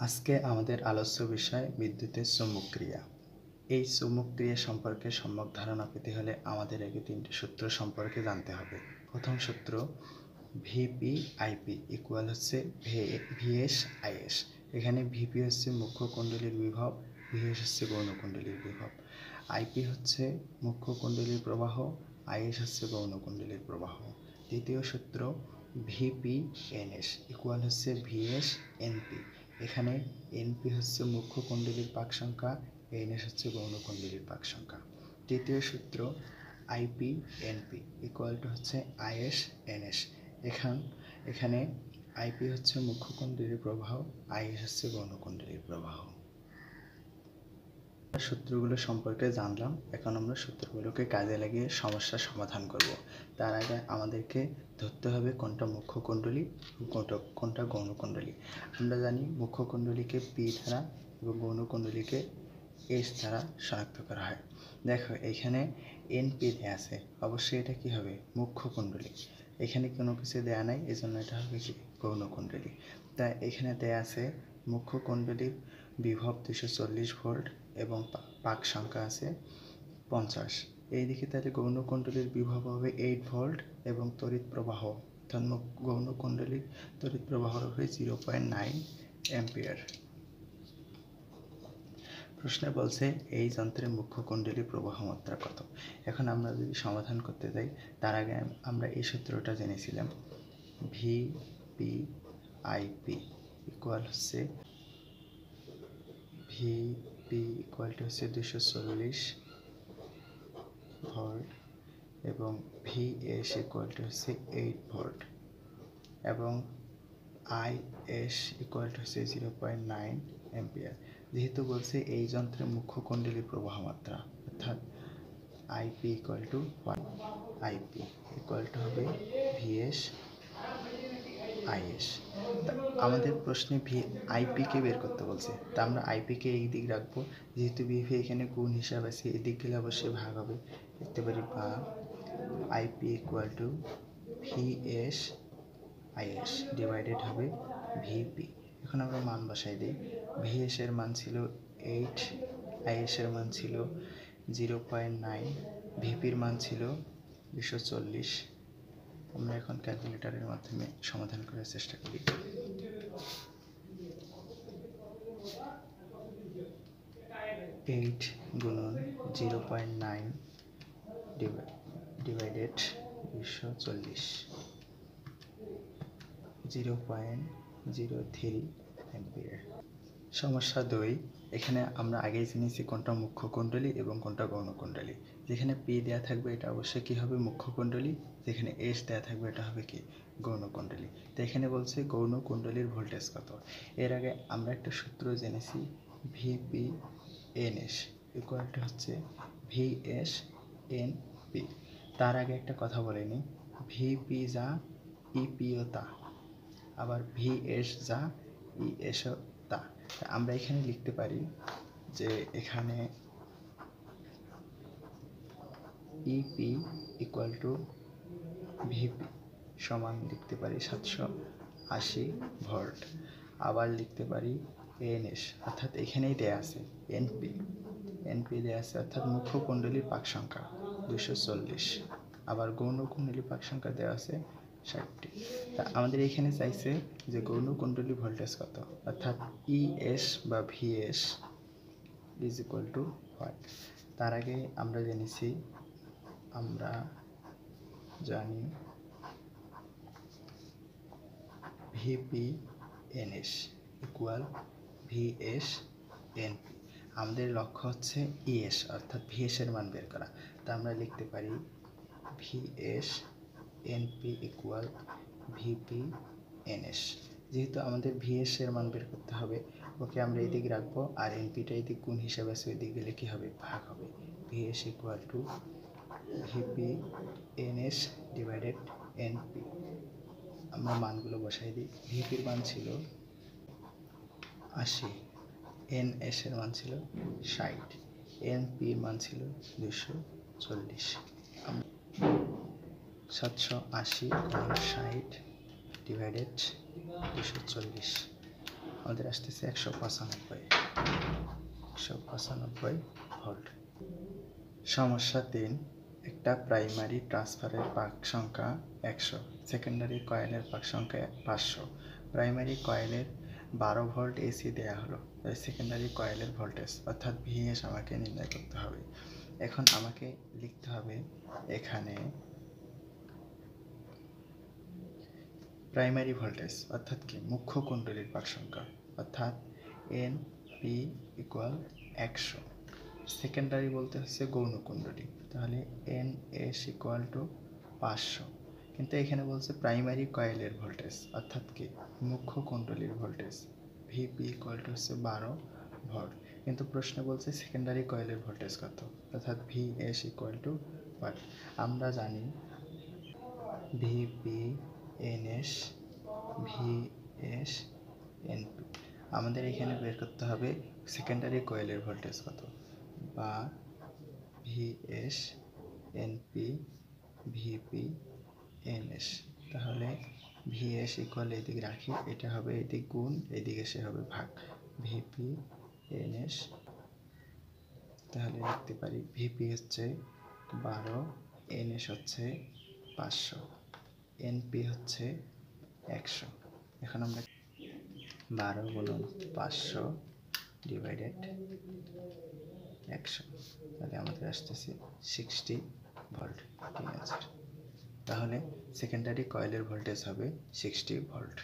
আজকে আমাদের আলোচ্য বিষয় বিদ্যুতের চৌম্বক ক্রিয়া। এই চৌম্বক ক্রিয়া সম্পর্কে সম্যক ধারণা পেতে হলে আমাদের আগে তিনটি সূত্র সম্পর্কে জানতে হবে। প্রথম সূত্র ভিপি আইপি ইকুয়াল হচ্ছে ভিএস আইএস। এখানে ভিপি হচ্ছে মুখ্য কুণ্ডলীর বিভব, ভিএস হচ্ছে গৌণ কুণ্ডলীর বিভব, আইপি হচ্ছে মুখ্য কুণ্ডলীর প্রবাহ, আইএস হচ্ছে গৌণ কুণ্ডলীর প্রবাহ। দ্বিতীয় সূত্র ভিপি এনএস ইকুয়াল হচ্ছে ভিএস এনপি। এখানে এনপি হচ্ছে মুখ্য কুণ্ডলীর পাক সংখ্যা, এনএস হচ্ছে গৌণ কুণ্ডলীর পাক সংখ্যা। তৃতীয় সূত্র আইপি এনপি ইকুয়াল টু হচ্ছে আইএস এনএস। এখানে আইপি হচ্ছে মুখ্য কুণ্ডলীর প্রবাহ, আইএস হচ্ছে গৌণ কুণ্ডলীর প্রবাহ। সূত্রগুলো সম্পর্কে জানলাম, এখন আমরা সূত্রগুলোকে কাজে লাগিয়ে সমস্যার সমাধান করব। তার আগে আমাদেরকে ধরতে হবে কোনটা মুখ্য কুণ্ডলী কোনটা গৌণ কুণ্ডলী। আমরা জানি মুখ্য কুণ্ডলীকে পি দ্বারা এবং গৌণ কুণ্ডলীকে এস দ্বারা শনাক্ত করা হয়। দেখো এখানে এনপি দেয়া আছে, অবশ্যই এটা কি হবে? মুখ্য কুণ্ডলী। এখানে কোনো কিছু দেয়া নাই, এজন্য এটা হবে কি? গৌণ কুণ্ডলী। তাই এখানে দেয়া আছে মুখ্য কুণ্ডলীর বিভব 240 ভোল্ট এবং পাক সংখ্যা আছে 50। এইদিকে তাহলে গৌণ কুণ্ডলীর বিভব হবে 8 ভোল্ট এবং তড়িৎ প্রবাহ অর্থাৎ গৌণ কুণ্ডলীর তড়িৎ প্রবাহ হবে 0.9 অ্যাম্পিয়ার। প্রশ্নে বলছে এই যন্ত্রের মুখ্য কুণ্ডলীর প্রবাহ মাত্রা কত। এখন আমরা যদি সমাধান করতে যাই তার আগে আমরা এই সূত্রটা জেনেছিলাম, ভিপি আইপি ইকুয়াল হচ্ছে ভিপি ইকুয়াল টু হচ্ছে 240 ভোল্ট এবং ভিএস ইকুয়াল টু হচ্ছে 8 ভোল্ট এবং আইএস ইকুয়াল টু হচ্ছে 0.9 অ্যাম্পিয়ার। যেহেতু বলছে এই যন্ত্রের মুখ্য কুণ্ডলীর প্রবাহ মাত্রা, অর্থাৎ IP equal two 1, IP equal two হবে ভিএস আইএস। আমাদের প্রশ্নে আইপিকে বের করতে বলছে, তা আমরা আইপিকে এই দিক রাখবো, যেহেতু ভিভি এখানে গুণ হিসাব আছে, এদিক গেলে অবশ্যই ভাগ হবে, লিখতে পারি বা IP equal to VS IS divided হবে ভিপি। এখন আমরা মান বসাই দিই। ভিএস এর মান ছিল 8, আইএস এর মান ছিল 0.9, ভিপির মান ছিল 240। আমরা এখন ক্যালকুলেটরের মাধ্যমে সমাধান করার চেষ্টা করি। এইট গুণন 0.9 ডিভাইডেড 240, 0.03 অ্যাম্পিয়ার। সমস্যা 2, এখানে আমরা আগেই জেনেছি কোনটা মুখ্য কুণ্ডলী এবং কোনটা গৌণ কুণ্ডলী। যেখানে পি দেয়া থাকবে এটা অবশ্যই কি হবে? মুখ্য কুণ্ডলী। যেখানে এস দেয়া থাকবে এটা হবে কি? গৌণ কুণ্ডলী। তো এখানে বলছে গৌণ কুণ্ডলীর ভোল্টেজ কত। এর আগে আমরা একটা সূত্র জেনেছি, ভিপি এনএস ইকুয়াল টু হচ্ছে ভিএস এন পি। তার আগে একটা কথা বলে নিই, ভিপি যা ইপিও তা, আবার ভিএস যা ইএসও তা। আমরা এখানে লিখতে পারি যে এখানে ইপি ইকুয়াল টু ভিপি সমান লিখতে পারি 780 ভোল্ট। আবার লিখতে পারি এনএস, অর্থাৎ এখানেই দেয়া আছে এনপি দেয়া আছে, অর্থাৎ মুখ্য কুণ্ডলীর পাক সংখ্যা 240, আবার গৌণ কুণ্ডলীর পাক সংখ্যা দেওয়া আছে 60টি। তা আমাদের এখানে চাইছে যে গৌণ কুণ্ডলী ভোল্টেজ কত, অর্থাৎ ইএস বা VS is equal to what. তার আগে আমরা জানি VP NS equal VS NP. আমাদের লক্ষ্য হচ্ছে ইএস অর্থাৎ ভিএস এর মান বের করা। তা আমরা লিখতে পারি VS NP equal VP NS. যেহেতু আমাদের ভিএস এর মান বের করতে হবে, ওকে আমরা এই দিক রাখবো, আর এনপিটা এই দিক গুণ হিসাবে আছে, ওই দিক গেলে কি হবে? ভাগ হবে। VS equal to VP NS divided NP. আমরা মানগুলো বসাই দিই। ভিপির মান ছিল 80, এনএস এর মান ছিল 60, এনপির মান ছিল 240। 780 × 60 ডিভাইডেড 240। আমাদের আসতেছে 195 ভোল্ট। সমস্যা 3, একটা প্রাইমারি ট্রান্সফারের পাক সংখ্যা 100, সেকেন্ডারি কয়েলের পাক সংখ্যা 500। প্রাইমারি কয়েলের 12 ভোল্ট এসি দেয়া হলো, সেকেন্ডারি কয়েলের ভোল্টেজ অর্থাৎ ভিএস আমাকে নির্ণয় করতে হবে। এখন আমাকে লিখতে হবে এখানে প্রাইমারি ভোল্টেজ অর্থাৎ কি মুখ্য কুণ্ডলীর পাক সংখ্যা অর্থাৎ এন পি ইকুয়াল 100। সেকেন্ডারি বলতে হচ্ছে গৌণ কুণ্ডলী, তাহলে এন এস ইকুয়াল টু 500। কিন্তু এখানে বলছে প্রাইমারি কয়েলের ভোল্টেজ অর্থাৎ কি মুখ্য কুণ্ডলীর ভোল্টেজ ভিপি ইকুয়াল টু হচ্ছে 12 ভোল্ট। কিন্তু প্রশ্নে বলছে সেকেন্ডারি কয়েলের ভোল্টেজ কত অর্থাৎ V S equal to what. আমরা জানি ভিপি এনএস ভিএস এনপি। আমাদের এখানে বের করতে হবে সেকেন্ডারি কয়েলের ভোল্টেজ কত, বা ভিএস এনপি ভিপি এনএস। তাহলে ভিএস ইকুয়াল এদিকে রাখি, এটা হবে এদিক গুণ, এদিকে সে হবে ভাগ, ভিপি এনএস। তাহলে লিখতে পারি ভিপি হচ্ছে 12, এনএস হচ্ছে 500, এনপি হচ্ছে 100। এখন আমরা 12 গুণন 500 ডিভাইডেড 100, তাহলে আমাদের আসতেছে 60 ভোল্ট। ঠিক আছে, তাহলে সেকেন্ডারি কয়েলের ভোল্টেজ হবে 60 ভোল্ট।